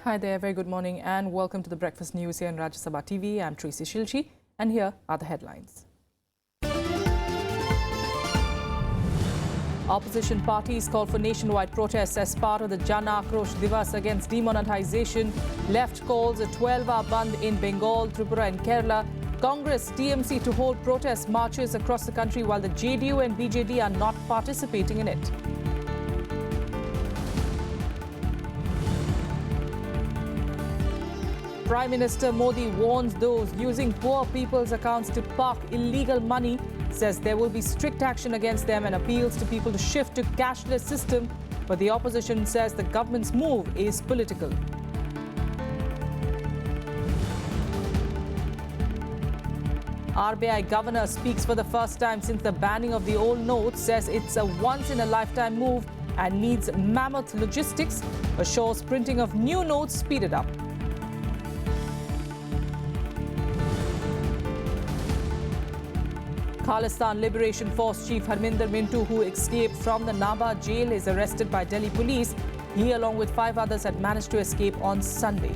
Hi there, very good morning and welcome to the Breakfast News here on Rajya Sabha TV. I'm Tracy Shilchi and here are the headlines. Opposition parties call for nationwide protests as part of the Jan Akrosh Divas against demonetization. Left calls a 12-hour Bandh in Bengal, Tripura and Kerala. Congress, TMC to hold protest marches across the country while the JDU and BJD are not participating in it. Prime Minister Modi warns those using poor people's accounts to park illegal money, says there will be strict action against them and appeals to people to shift to cashless system. But the opposition says the government's move is political. RBI governor speaks for the first time since the banning of the old notes, says it's a once-in-a-lifetime move and needs mammoth logistics, assures printing of new notes speeded up. Khalistan Liberation Force Chief Harminder Mintu, who escaped from the Naba jail, is arrested by Delhi police. He, along with 5 others, had managed to escape on Sunday.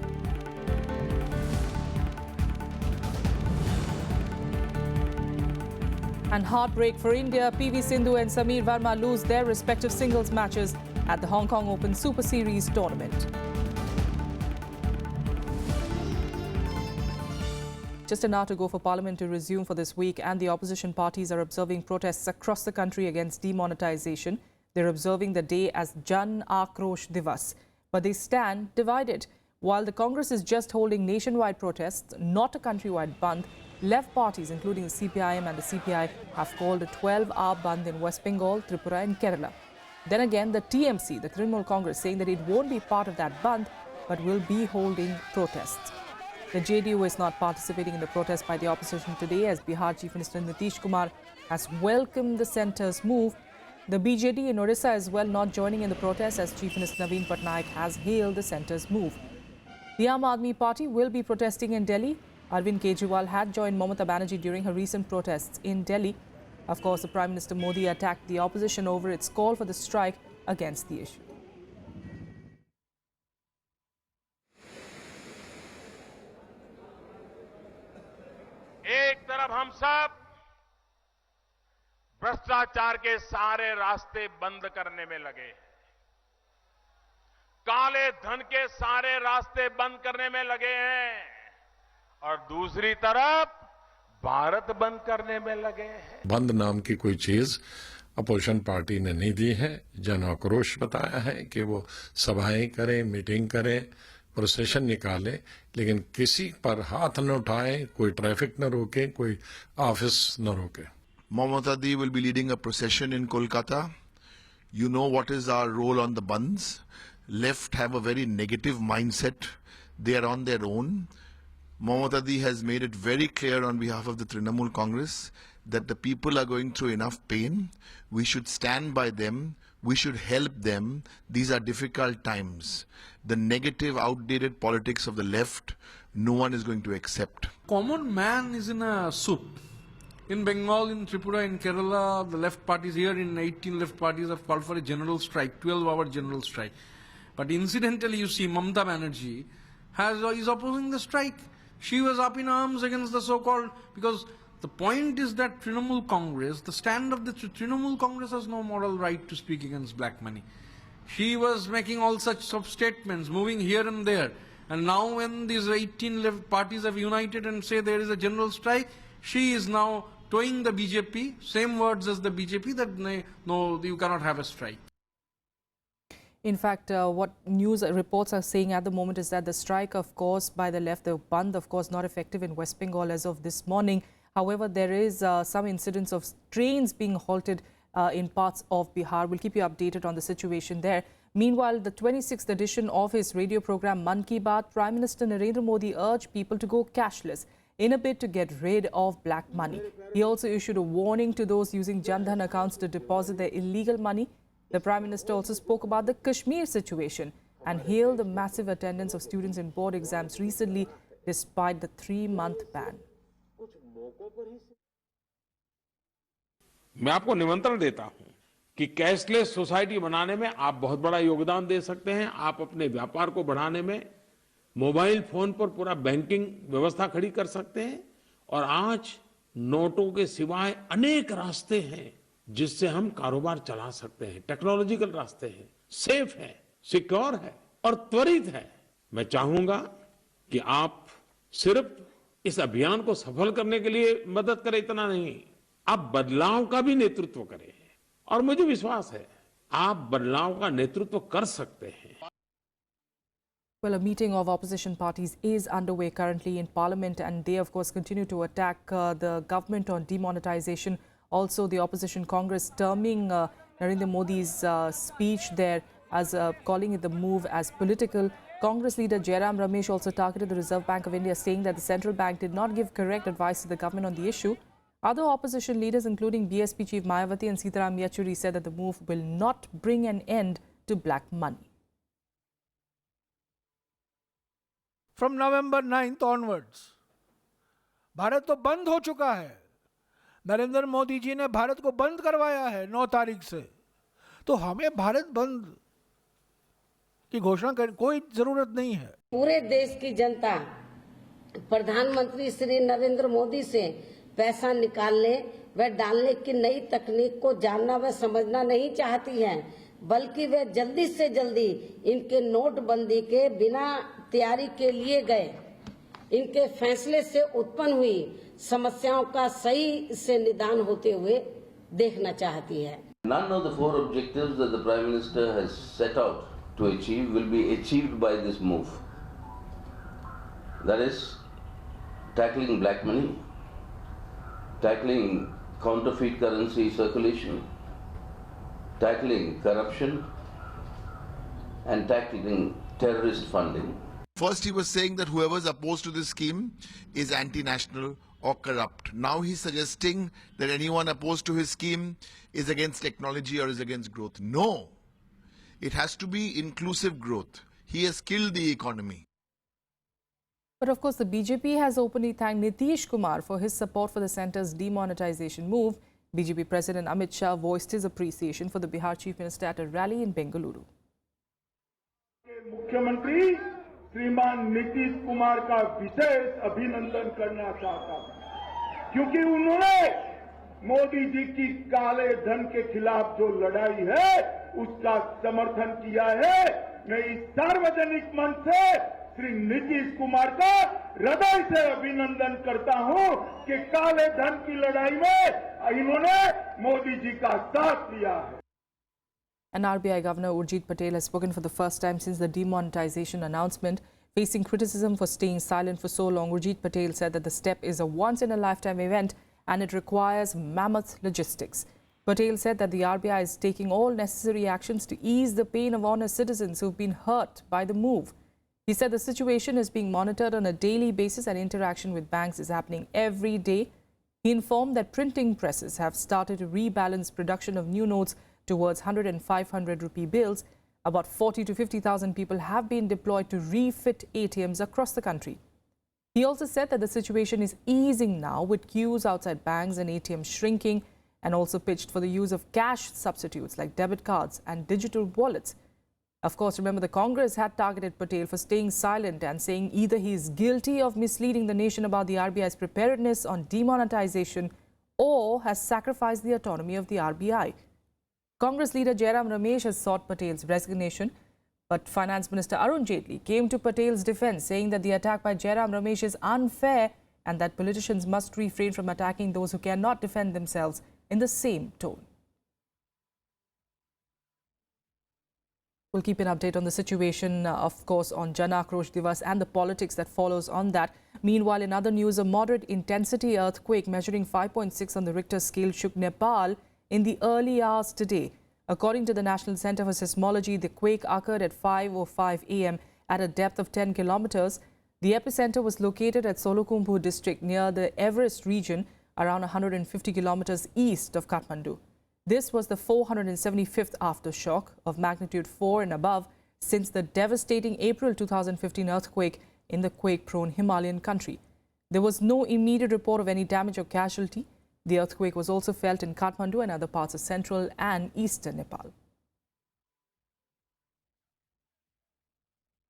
And heartbreak for India, PV Sindhu and Sameer Verma lose their respective singles matches at the Hong Kong Open Super Series tournament. Just an hour to go for Parliament to resume for this week, and the opposition parties are observing protests across the country against demonetization. They're observing the day as Jan Akrosh Divas, but they stand divided. While the Congress is just holding nationwide protests, not a countrywide bandh, left parties, including the CPIM and the CPI, have called a 12-hour bandh in West Bengal, Tripura and Kerala. Then again, the TMC, the Trinamool Congress, saying that it won't be part of that bandh, but will be holding protests. The JDU is not participating in the protest by the opposition today, as Bihar Chief Minister Nitish Kumar has welcomed the centre's move. The BJD in Odisha as well not joining in the protest, as Chief Minister Naveen Patnaik has hailed the centre's move. The Aam Aadmi Party will be protesting in Delhi. Arvind Kejriwal had joined Mamata Banerjee during her recent protests in Delhi. Of course, the Prime Minister Modi attacked the opposition over its call for the strike against the issue. एक तरफ हम सब भ्रष्टाचार के सारे रास्ते बंद करने में लगे, काले धन के सारे रास्ते बंद करने में लगे हैं, और दूसरी तरफ भारत बंद करने में लगे हैं। बंद नाम की कोई चीज अपोजिशन पार्टी ने नहीं दी है। जन आक्रोश बताया है कि वो सभाएं करें, मीटिंग करें, प्रोसेशन निकाले, लेकिन किसी पर हाथ न उठाए, कोई ट्रैफिक न रोके, कोई ऑफिस न रोके। Mamata Di will be leading a procession in Kolkata. You know what is our role on the bandhs. Left have a very negative mindset. They are on their own. Mamata Di has made it very clear on behalf of the Trinamool Congress that the people are going through enough pain. We should stand by them. We should help them. These are difficult times. The negative, outdated politics of the left, no one is going to accept. Common man is in a soup. In Bengal, in Tripura, in Kerala, the left parties here in 18 left parties have called for a general strike, 12-hour general strike. But incidentally, you see, Mamata Banerjee is opposing the strike. She was up in arms against the so-called, because the point is that Trinamool Congress, the stand of the Trinamool Congress has no moral right to speak against black money. She was making all such statements, moving here and there. And now when these 18 left parties have united and say there is a general strike, she is now towing the BJP, same words as the BJP, that no, you cannot have a strike. In fact, what news reports are saying at the moment is that the strike, of course, by the left, the bandh, of course, not effective in West Bengal as of this morning. However, there is some incidents of trains being halted in parts of Bihar. We'll keep you updated on the situation there. Meanwhile, the 26th edition of his radio program Mann Ki Baat, Prime Minister Narendra Modi urged people to go cashless in a bid to get rid of black money. He also issued a warning to those using Jan Dhan accounts to deposit their illegal money. The Prime Minister also spoke about the Kashmir situation and hailed the massive attendance of students in board exams recently despite the 3-month ban. मैं आपको निमंत्रण देता हूं कि cashless society बनाने में आप बहुत बड़ा योगदान दे सकते हैं। आप अपने व्यापार को बढ़ाने में, मोबाइल फोन पर पूरा बैंकिंग व्यवस्था खड़ी कर सकते हैं और आज नोटों के सिवाय अनेक रास्ते हैं जिससे हम कारोबार चला सकते हैं। टेक्नोलॉजिकल रास्ते हैं, सेफ है, सिक्योर है और त्वरित है। मैं चाहूंगा कि आप सिर्फ इस अभियान को सफल करने के लिए मदद करें, इतना नहीं, आप बदलाव का भी नेतृत्व करें और मुझे विश्वास है आप बदलाव का नेतृत्व कर सकते हैं। Well, a meeting of opposition parties is underway currently in Parliament, and they, of course, continue to attack the government on demonetization. Also, the opposition Congress terming Narendra Modi's speech there as calling it the move as political. Congress leader Jairam Ramesh also targeted the Reserve Bank of India, saying that the central bank did not give correct advice to the government on the issue. Other opposition leaders, including BSP chief Mayawati and Sitaram Yechuri, said that the move will not bring an end to black money. From November 9th onwards, Bharat तो बंद हो चुका है। नरेंद्र मोदी जी ने भारत को बंद करवाया है 9 तारीख से, तो हमें भारत बंद की घोषणा करने कोई जरूरत नहीं है। पूरे देश की जनता प्रधानमंत्री श्री नरेंद्र मोदी से पैसा निकालने व डालने की नई तकनीक को जानना व समझना नहीं चाहती है, बल्कि वे जल्दी से जल्दी इनके नोटबंदी के बिना तैयारी के लिए गए इनके फैसले से उत्पन्न हुई समस्याओं का सही से निदान होते हुए देखना चाहती है। None of the 4 objectives that the Prime Minister has set out to achieve will be achieved by this move. That is, tackling black money, tackling counterfeit currency circulation, tackling corruption, and tackling terrorist funding. First he was saying that whoever is opposed to this scheme is anti-national or corrupt. Now he's suggesting that anyone opposed to his scheme is against technology or is against growth. No, it has to be inclusive growth. He has killed the economy. But of course, the BJP has openly thanked Nitish Kumar for his support for the centre's demonetization move. BJP President Amit Shah voiced his appreciation for the Bihar Chief Minister at a rally in Bengaluru. मुख्यमंत्री श्रीमान नीतीश कुमार का विशेष अभिनंदन करना चाहता हूं, क्योंकि उन्होंने मोदी जी की काले धन के खिलाफ जो लड़ाई है उसका समर्थन किया है। मैं इस सार्वजनिक मंच से श्री नीतीश कुमार का हृदय से अभिनंदन करता हूं कि काले धन की लड़ाई में इन्होंने मोदी जी का साथ दिया है। And RBI Governor Urjit Patel has spoken for the first time since the demonetization announcement. Facing criticism for staying silent for so long, Urjit Patel said that the step is a once-in-a-lifetime event and it requires mammoth logistics. Patel said that the RBI is taking all necessary actions to ease the pain of honest citizens who have been hurt by the move. He said the situation is being monitored on a daily basis and interaction with banks is happening every day. He informed that printing presses have started to rebalance production of new notes towards 100 and 500 rupee bills. About 40 to 50,000 people have been deployed to refit ATMs across the country. He also said that the situation is easing now with queues outside banks and ATMs shrinking, and also pitched for the use of cash substitutes like debit cards and digital wallets. Of course, remember the Congress had targeted Patel for staying silent and saying either he is guilty of misleading the nation about the RBI's preparedness on demonetization or has sacrificed the autonomy of the RBI. Congress leader Jairam Ramesh has sought Patel's resignation, but Finance Minister Arun Jaitley came to Patel's defense, saying that the attack by Jairam Ramesh is unfair and that politicians must refrain from attacking those who cannot defend themselves in the same tone. We'll keep an update on the situation, of course, on Jan Akrosh Divas and the politics that follows on that. Meanwhile, in other news, a moderate intensity earthquake measuring 5.6 on the Richter scale shook Nepal in the early hours today. According to the National Center for Seismology, the quake occurred at 5:05 a.m. at a depth of 10 kilometers. The epicenter was located at Solukhumbu district near the Everest region, around 150 kilometers east of Kathmandu. This was the 475th aftershock of magnitude 4 and above since the devastating April 2015 earthquake in the quake-prone Himalayan country. There was no immediate report of any damage or casualty. The earthquake was also felt in Kathmandu and other parts of central and eastern Nepal.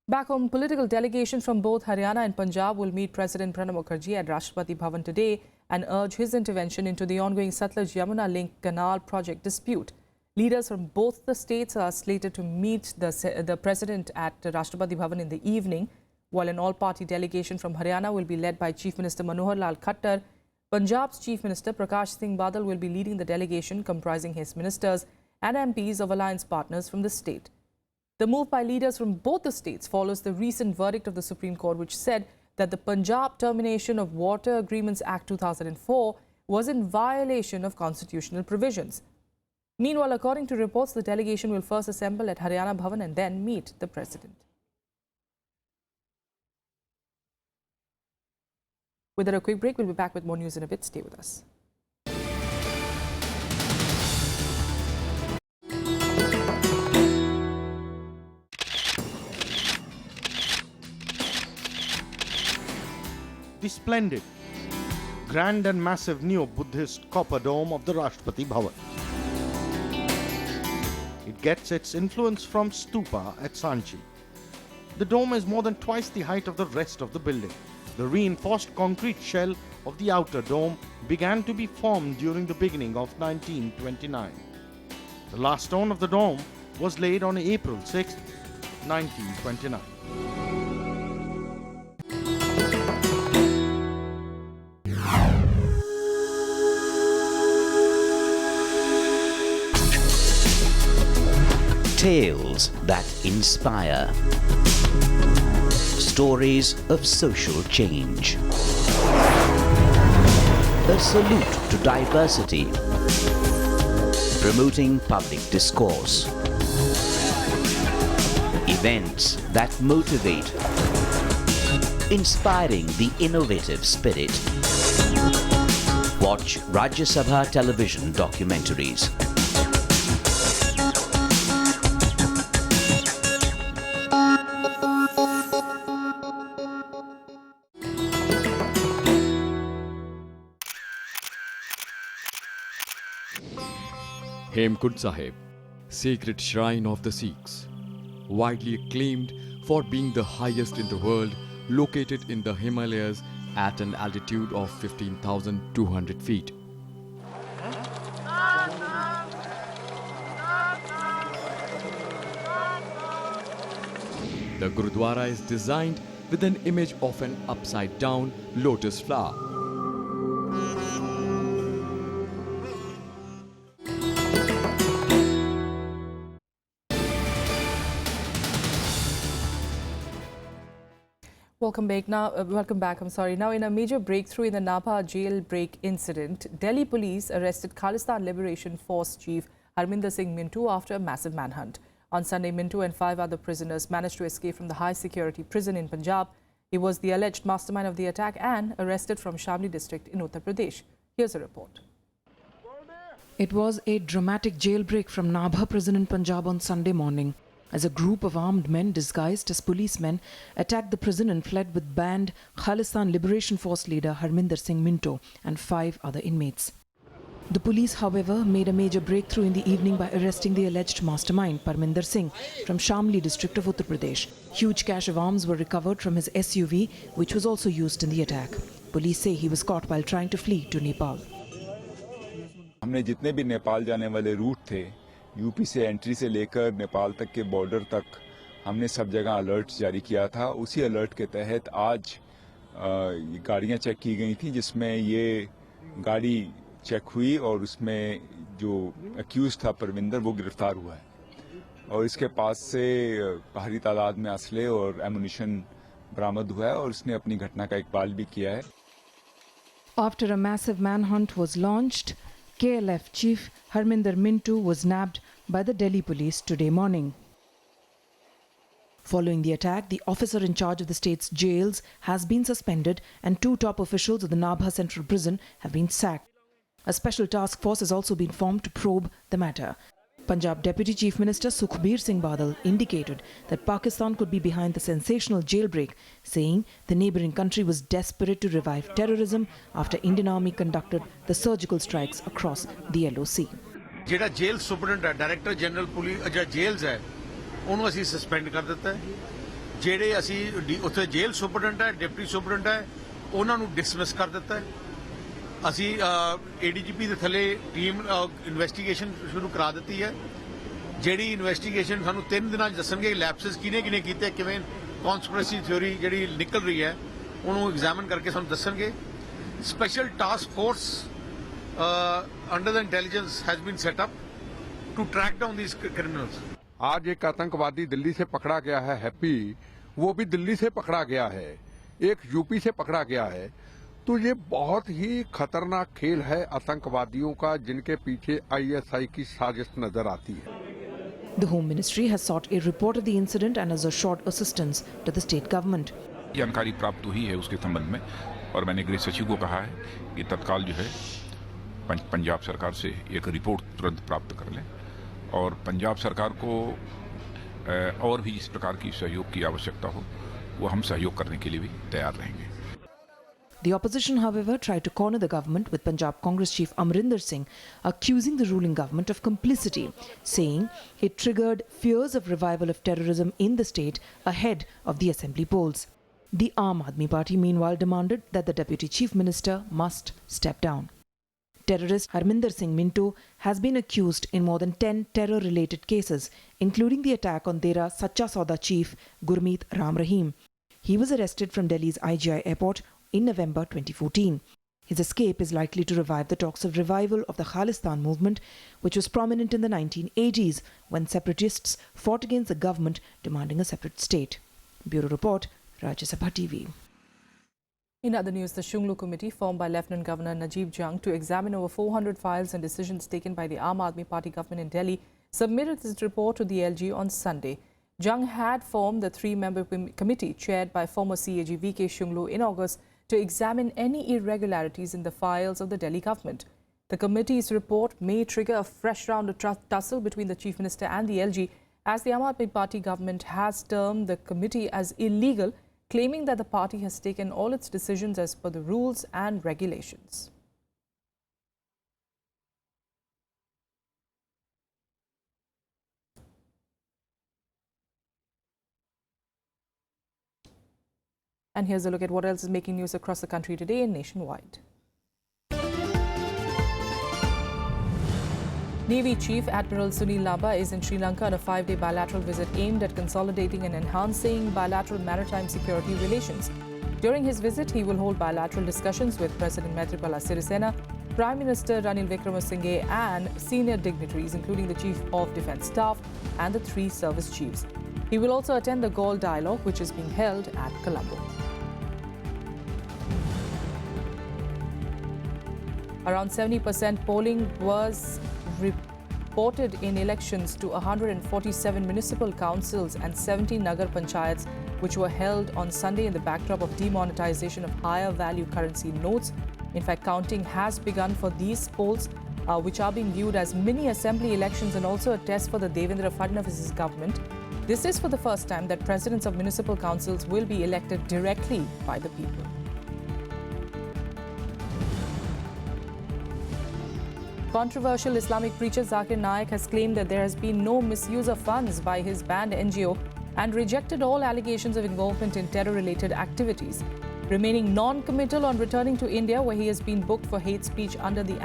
Back home, political delegations from both Haryana and Punjab will meet President Pranab Mukherjee at Rashtrapati Bhavan today and urge his intervention into the ongoing Satluj-Yamuna link canal project dispute. Leaders from both the states are slated to meet the president at Rashtrapati Bhavan in the evening, while an all-party delegation from Haryana will be led by Chief Minister Manohar Lal Khattar. Punjab's Chief Minister Prakash Singh Badal will be leading the delegation comprising his ministers and MPs of alliance partners from the state. The move by leaders from both the states follows the recent verdict of the Supreme Court, which said that the Punjab Termination of Water Agreements Act 2004 was in violation of constitutional provisions. Meanwhile, according to reports, the delegation will first assemble at Haryana Bhavan and then meet the president. With a quick break, we'll be back with more news in a bit. Stay with us. The splendid, grand and massive neo-Buddhist copper dome of the Rashtrapati Bhavan. It gets its influence from stupa at Sanchi. The dome is more than twice the height of the rest of the building. The reinforced concrete shell of the outer dome began to be formed during the beginning of 1929. The last stone of the dome was laid on April 6, 1929. Tales that inspire. Stories of social change. A salute to diversity. Promoting public discourse. Events that motivate. Inspiring the innovative spirit. Watch Rajya Sabha television documentaries. Hemkund Sahib, sacred shrine of the Sikhs, widely acclaimed for being the highest in the world, located in the Himalayas at an altitude of 15,200 feet. The Gurudwara is designed with an image of an upside-down lotus flower. Welcome back. Now, in a major breakthrough in the Nabha jailbreak incident, Delhi police arrested Khalistan Liberation Force chief Harminder Singh Mintu after a massive manhunt. On Sunday, Mintu and 5 other prisoners managed to escape from the high-security prison in Punjab. He was the alleged mastermind of the attack and arrested from Shamli district in Uttar Pradesh. Here's a report. It was a dramatic jailbreak from Nabha prison in Punjab on Sunday morning, as a group of armed men disguised as policemen attacked the prison and fled with banned Khalistan Liberation Force leader Harminder Singh Minto and 5 other inmates. The police, however, made a major breakthrough in the evening by arresting the alleged mastermind, Parminder Singh, from Shamli district of Uttar Pradesh. Huge cache of arms were recovered from his SUV, which was also used in the attack. Police say he was caught while trying to flee to Nepal. हमने जितने भी नेपाल जाने वाले root थे, UP से entry से लेकर नेपाल तक के बॉर्डर तक हमने सब जगह अलर्ट जारी किया था। उसी अलर्ट के तहत आज गाड़ियां चेक की गई थी, जिसमें ये गाड़ी चेक हुई और उसमें जो अक्यूज था परविंदर, वो गिरफ्तार हुआ है और इसके पास से भारी तादाद में असले और एमुनिशन बरामद हुआ है और उसने अपनी घटना का इकबाल भी किया है। After a massive manhunt was launched, KLF chief Harminder Mintu was nabbed by the Delhi police today morning. Following the attack, the officer in charge of the state's jails has been suspended and 2 top officials of the Nabha Central Prison have been sacked. A special task force has also been formed to probe the matter. Punjab Deputy Chief Minister Sukhbir Singh Badal indicated that Pakistan could be behind the sensational jailbreak, saying the neighbouring country was desperate to revive terrorism after Indian Army conducted the surgical strikes across the LOC. ਜਿਹੜਾ jail superintendent director general police ਜਿਹੜਾ jails है ਉਹਨੂੰ ਅਸੀਂ suspend ਕਰ ਦਿੱਤਾ ਹੈ ਜਿਹੜੇ ਅਸੀਂ ਉੱਥੇ ਜੇਲ੍ਹ ਸੁਪਰਡੈਂਟ ਹੈ, ਡਿਪਟੀ ਸੁਪਰਡੈਂਟ ਹੈ, ਉਹਨਾਂ ਨੂੰ ਡਿਸਮਿਸ ਕਰ ਦਿੱਤਾ ਹੈ। ਅਸੀਂ ADGP ਦੇ ਥੱਲੇ ਟੀਮ ਇਨਵੈਸਟੀਗੇਸ਼ਨ ਸ਼ੁਰੂ ਕਰਾ ਦਿੱਤੀ ਹੈ। ਜਿਹੜੀ ਇਨਵੈਸਟੀਗੇਸ਼ਨ ਸਾਨੂੰ 3 ਦਿਨਾਂ 'ਚ ਦੱਸਣਗੇ ਲੈਪਸਿਸ ਕਿਹਨੇ ਕੀਤੇ, ਕਿਵੇਂ ਕਨਸਪੀਰੇਸੀ ਥਿਊਰੀ ਜਿਹੜੀ ਨਿਕਲ ਰਹੀ ਹੈ ਉਹਨੂੰ ਐਗਜ਼ਾਮਿਨ ਕਰਕੇ ਸਾਨੂੰ ਦੱਸਣਗੇ। Special task force under the intelligence has been set up to track down these criminals. आज एक आतंकवादी दिल्ली से पकड़ा गया है, हैप्पी, वो भी दिल्ली से पकड़ा गया है, एक यूपी से पकड़ा गया है। तो ये बहुत ही खतरनाक खेल है आतंकवादियों का, जिनके पीछे ISI की साजिश नजर आती है। The Home Ministry has sought a report of the incident and has assured assistance to the state government. जानकारी प्राप्त हुई है उसके संबंध में और मैंने गृह सचिव को कहा है कि तत्काल जो है पंजाब सरकार से एक रिपोर्ट तुरंत प्राप्त कर लें और पंजाब सरकार को और भी इस प्रकार की सहयोग की आवश्यकता हो वो हम सहयोग करने के लिए भी तैयार रहेंगे। The opposition, however, tried to corner the government, with Punjab Congress chief Amrinder Singh accusing the ruling government of complicity, saying it triggered fears of revival of terrorism in the state ahead of the assembly polls. The Aam Aadmi Party, meanwhile, demanded that the Deputy Chief Minister must step down. Terrorist Harminder Singh Minto has been accused in more than 10 terror-related cases, including the attack on Dera Sacha Sauda chief Gurmeet Ram Rahim. He was arrested from Delhi's IGI airport in November 2014. His escape is likely to revive the talks of revival of the Khalistan movement, which was prominent in the 1980s when separatists fought against the government demanding a separate state. Bureau Report, Rajya Sabha TV. In other news, the Shunglu Committee, formed by Lieutenant Governor Najib Jung to examine over 400 files and decisions taken by the Aam Aadmi Party government in Delhi, submitted its report to the LG on Sunday. Jung had formed the 3-member committee chaired by former CAG VK Shunglu in August to examine any irregularities in the files of the Delhi government. The committee's report may trigger a fresh round of tussle between the Chief Minister and the LG, as the Aam Aadmi Party government has termed the committee as illegal, claiming that the party has taken all its decisions as per the rules and regulations. And here's a look at what else is making news across the country today and nationwide. Navy Chief Admiral Sunil Lamba is in Sri Lanka on a 5-day bilateral visit aimed at consolidating and enhancing bilateral maritime security relations. During his visit, he will hold bilateral discussions with President Maithripala Sirisena, Prime Minister Ranil Wickremesinghe and senior dignitaries, including the Chief of Defence Staff and the 3 service chiefs. He will also attend the Galle Dialogue, which is being held at Colombo. Around 70% polling was reported in elections to 147 municipal councils and 70 Nagar Panchayats, which were held on Sunday in the backdrop of demonetization of higher value currency notes. In fact, counting has begun for these polls, which are being viewed as mini assembly elections and also a test for the Devendra Fadnavis's government. This is for the first time that presidents of municipal councils will be elected directly by the people. Controversial Islamic preacher Zakir Naik has claimed that there has been no misuse of funds by his banned NGO and rejected all allegations of involvement in terror-related activities. Remaining non-committal on returning to India, where he has been booked for hate speech under the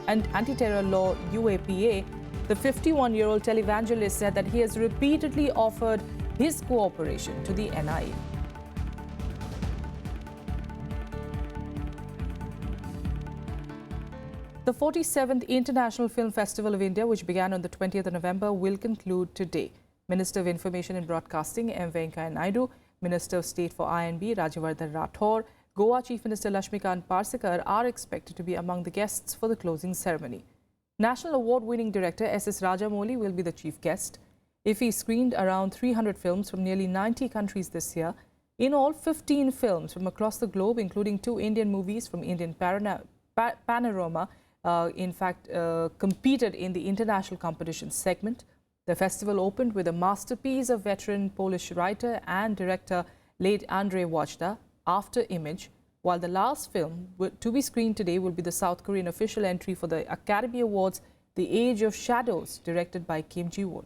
anti-terror law UAPA, the 51-year-old televangelist said that he has repeatedly offered his cooperation to the NIA. The 47th International Film Festival of India, which began on the 20th of November, will conclude today. Minister of Information and Broadcasting M. Venkaiah Naidu, Minister of State for INB Rajyavardhan Rathore, Goa Chief Minister Lakshmikant Parsekar are expected to be among the guests for the closing ceremony. National Award-winning director S.S. Rajamouli will be the chief guest. IFFI screened around 300 films from nearly 90 countries this year. In all, 15 films from across the globe, including 2 Indian movies from Indian Panorama, competed in the international competition segment. The festival opened with a masterpiece of veteran Polish writer and director late Andrzej Wajda, After Image, while the last film to be screened today will be the South Korean official entry for the Academy Awards, The Age of Shadows, directed by Kim Ji-won.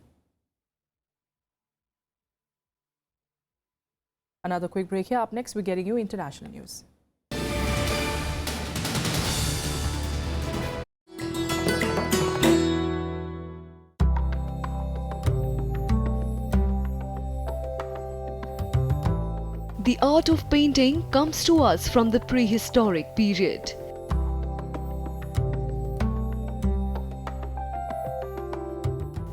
Another quick break here. Up next, we're getting you international news. The art of painting comes to us from the prehistoric period.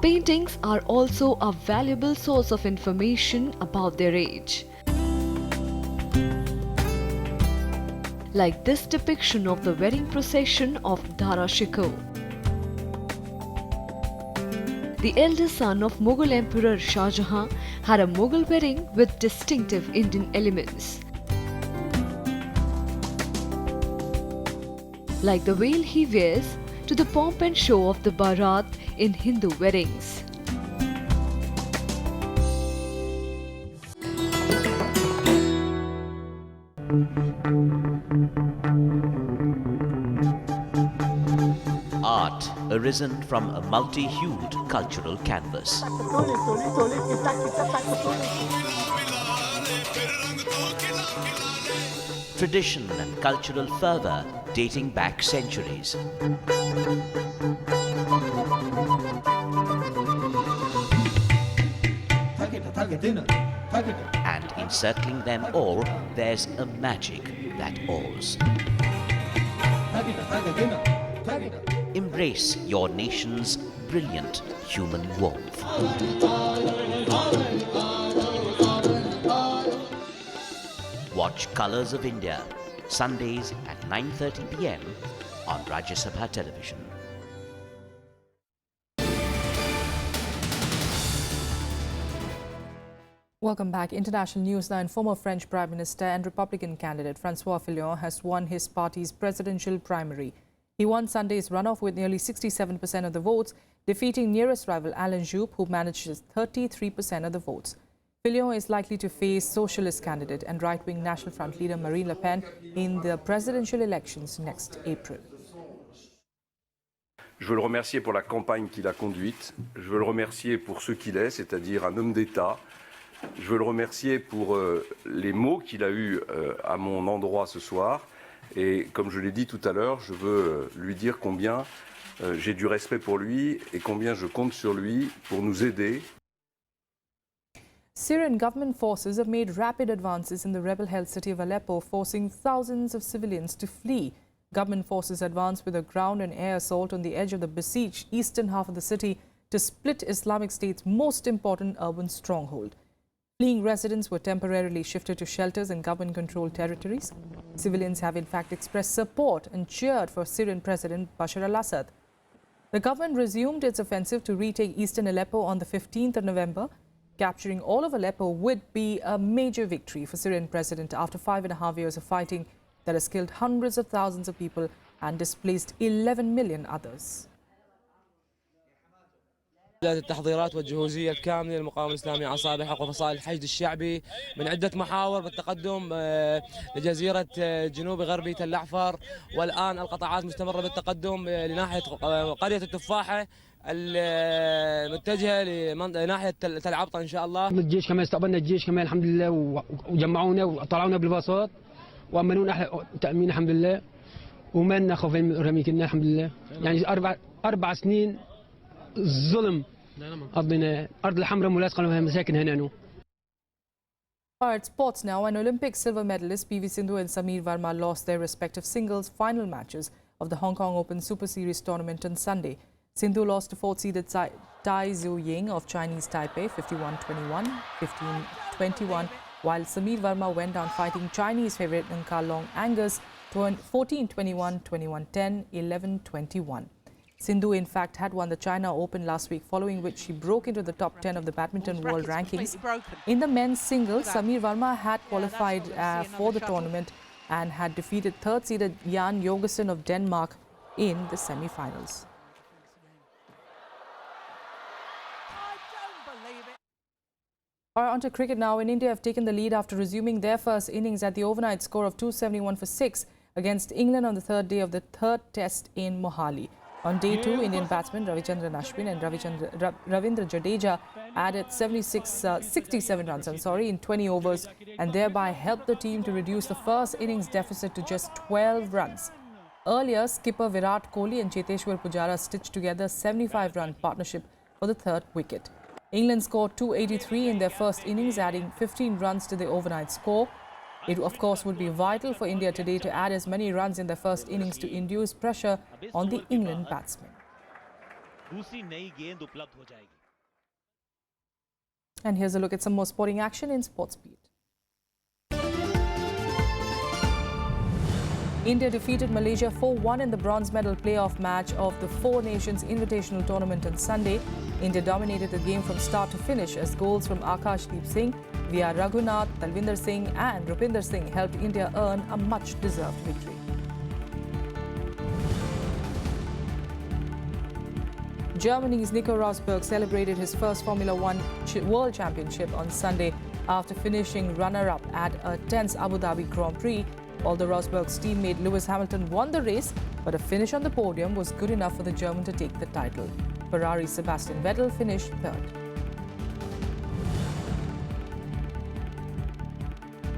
Paintings are also a valuable source of information about their age. Like this depiction of the wedding procession of Dara Shikoh. The eldest son of Mughal Emperor Shah Jahan had a Mughal wedding with distinctive Indian elements. Like the veil he wears to the pomp and show of the Bharat in Hindu weddings. Art arisen from a multi-hued cultural canvas. Tradition and cultural fervour dating back centuries. And encircling them all, there's a magic that awes. Embrace your nation's brilliant human warmth. Watch Colours of India, Sundays at 9:30 p.m. on Rajya Sabha television. Welcome back. International news now. Former French Prime Minister and Republican candidate François Fillon has won his party's presidential primary. He won Sunday's runoff with nearly 67% of the votes, defeating nearest rival Alain Juppé, who managed 33% of the votes. Fillon is likely to face socialist candidate and right-wing National Front leader Marine Le Pen in the presidential elections next April. Je veux le remercier pour la campagne qu'il a conduite. Je veux le remercier pour ce qu'il est, c'est-à-dire un homme d'État. Je veux le remercier pour les mots qu'il a eus à mon endroit ce soir. Et comme je l'ai dit tout à l'heure, je veux lui dire combien j'ai du respect pour lui et combien je compte sur lui pour nous aider. Syrian government forces have made rapid advances in the rebel-held city of Aleppo, forcing thousands of civilians to flee. Government forces advanced with a ground and air assault on the edge of the besieged eastern half of the city to split Islamic State's most important urban stronghold. Fleeing residents were temporarily shifted to shelters in government-controlled territories. Civilians have in fact expressed support and cheered for Syrian President Bashar al-Assad. The government resumed its offensive to retake eastern Aleppo on the 15th of November. Capturing all of Aleppo would be a major victory for Syrian President after 5.5 years of fighting that has killed hundreds of thousands of people and displaced 11 million others. التحضيرات والجهوزية الكاملة للمقاومة الإسلامية على صالح حق وفصائل الحشد الشعبي من عدة محاور بالتقدم لجزيرة جنوب غربي تل أعفر، والآن القطاعات مستمرة بالتقدم لناحية قرية التفاحة المتجهة لناحية تل عبطة إن شاء الله. الجيش كمان استقبلنا الجيش كمان الحمد لله وجمعونا وطلعونا بالباصات وأمنونا تأمين الحمد لله وما لنا خوف من رميكنا الحمد لله. يعني أربع سنين ظلم قضينا أرض الحمراء ملاصقة لها مساكن هنا. All right, sports now. An Olympic silver medalist PV Sindhu and Sameer Verma lost their respective singles final matches of the Hong Kong Open Super Series tournament on Sunday. Sindhu lost to fourth-seeded Tai Zhu Ying of Chinese Taipei 51-21, 15-21, while Sameer Verma went down fighting Chinese favourite Ng Long Angus 14-21, 21-10, 11-21. Sindhu, in fact, had won the China Open last week, following which she broke into the top 10 of the badminton world rankings. In the men's singles, Sameer Verma had qualified for the tournament and had defeated third-seeded Jan Jorgensen of Denmark in the semi-finals. All right, on to cricket now. In India have taken the lead after resuming their first innings at the overnight score of 271 for 6 against England on the third day of the third test in Mohali. On day 2, Indian batsmen Ravichandran Ashwin and Ravindra Jadeja added 67 runs in 20 overs and thereby helped the team to reduce the first innings deficit to just 12 runs. Earlier, skipper Virat Kohli and Cheteshwar Pujara stitched together a 75-run partnership for the third wicket. England scored 283 in their first innings, adding 15 runs to the overnight score. It, of course, would be vital for India today to add as many runs in their first innings to induce pressure on the England batsmen. And here's a look at some more sporting action in SportsBeat. India defeated Malaysia 4-1 in the bronze medal playoff match of the Four Nations Invitational Tournament on Sunday. India dominated the game from start to finish as goals from Akashdeep Singh, via Raghunath, Talvinder Singh and Rupinder Singh helped India earn a much-deserved victory. Germany's Nico Rosberg celebrated his first Formula One World Championship on Sunday after finishing runner-up at a tense Abu Dhabi Grand Prix. Although Rosberg's teammate Lewis Hamilton won the race, but a finish on the podium was good enough for the German to take the title. Ferrari's Sebastian Vettel finished third.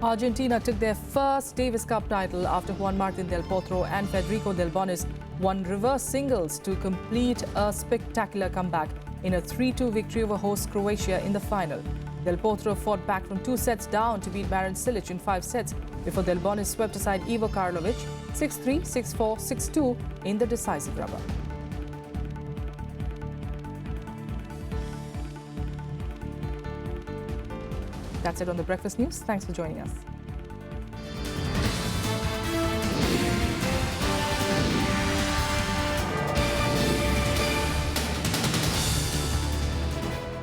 Argentina took their first Davis Cup title after Juan Martín del Potro and Federico Del Bonis won reverse singles to complete a spectacular comeback in a 3-2 victory over host Croatia in the final. Del Potro fought back from 2 sets down to beat Marin Cilic in 5 sets before Del Bonis swept aside Ivo Karlovic 6-3, 6-4, 6-2 in the decisive rubber. That's it on the Breakfast News. Thanks for joining us.